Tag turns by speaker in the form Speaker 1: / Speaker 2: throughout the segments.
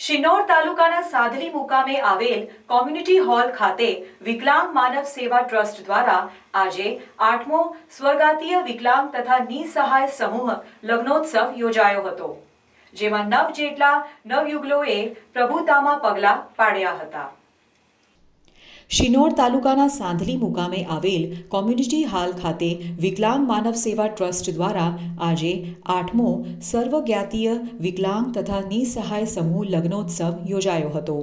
Speaker 1: શિનોર તાલુકાના સાદલી મુકામે આવેલ કોમ્યુનિટી હોલ ખાતે વિકલાંગ માનવ સેવા ટ્રસ્ટ દ્વારા આજે 8મો સ્વર્ગાતીય વિકલાંગ તથા નિસહાય સમૂહ લગ્નોત્સવ યોજાયો હતો, જેમાં 9 જેટલા નવયુગલોએ પ્રભુતામાં પગલાં પાડ્યા હતા। શિનોર તાલુકાના સાંધલી મુકામે આવેલ કોમ્યુનિટી હોલ ખાતે વિકલાંગ માનવ સેવા ટ્રસ્ટ દ્વારા આજે 8મો સર્વજ્ઞાતીય વિકલાંગ તથા નિસહાય સમૂહ લગ્નોત્સવ યોજાયો હતો,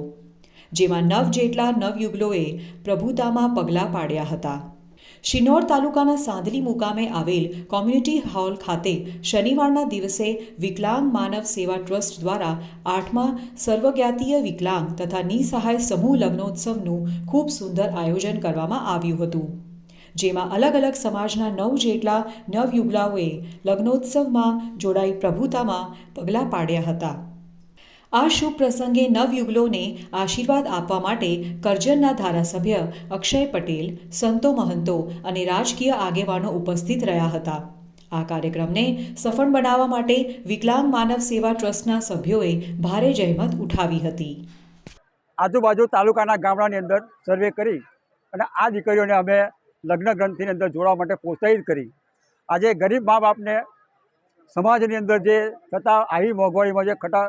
Speaker 1: જેમાં 9 જેટલા નવયુગલોએ પ્રભુતામાં પગલાં પાડ્યા હતા। શિનોર તાલુકાના સાંધલી મુકામે આવેલ કોમ્યુનિટી હોલ ખાતે શનિવારના દિવસે વિકલાંગ માનવ સેવા ટ્રસ્ટ દ્વારા 8મા સર્વજ્ઞાતીય વિકલાંગ તથા નિસહાય સમૂહ લગ્નોત્સવનું ખૂબ સુંદર આયોજન કરવામાં આવ્યું હતું, જેમાં અલગ અલગ સમાજના 9 જેટલા નવયુગલાઓએ લગ્નોત્સવમાં જોડાઈ પ્રભુતામાં પગલાં પાડ્યા હતા। આ શુભ પ્રસંગે નવયુગલોને આશીર્વાદ આપવા માટે કરજણના ધારાસભ્ય અક્ષય પટેલ, સંતો મહંતો અને રાજકીય આગેવાનો ઉપસ્થિત રહ્યા હતા। આ કાર્યક્રમને સફળ બનાવવા માટે વિકલાંગ માનવ સેવા ટ્રસ્ટના સભ્યોએ ભારે જહેમત ઉઠાવી હતી।
Speaker 2: આજુબાજુ તાલુકાના ગામડાની અંદર સર્વે કરી અને આ દીકરીઓને અમે લગ્ન ગ્રંથિની અંદર જોડવા માટે પ્રોત્સાહિત કરી। આજે ગરીબ મા બાપને સમાજની અંદર જે થતા આવી મોંઘવારીમાં જે ખોટા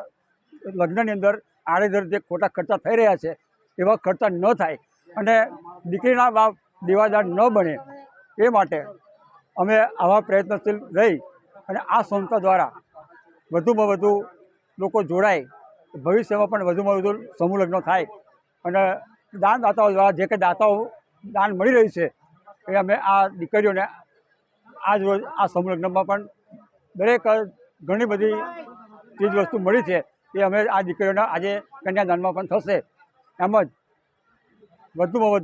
Speaker 2: લગ્નની અંદર આડેધડ જે ખોટા ખર્ચા થઈ રહ્યા છે એવા ખર્ચા ન થાય અને દીકરીના બાપ દેવાદાર ન બને એ માટે અમે આવા પ્રયત્નશીલ રહી અને આ સંસ્થા દ્વારા વધુમાં વધુ લોકો જોડાય, ભવિષ્યમાં પણ વધુમાં વધુ સમૂહ લગ્ન થાય અને દાનદાતાઓ દ્વારા જે કંઈ દાતાઓ દાન મળી રહ્યું છે એ અમે આ દીકરીઓને આજ રોજ આ સમૂહ લગ્નમાં પણ દરેક ઘણી બધી ચીજ વસ્તુ મળી છે એ અમે આ દીકરીઓના આજે કન્યાદાનમાં પણ થશે। એમ જ વધુમાં વધુ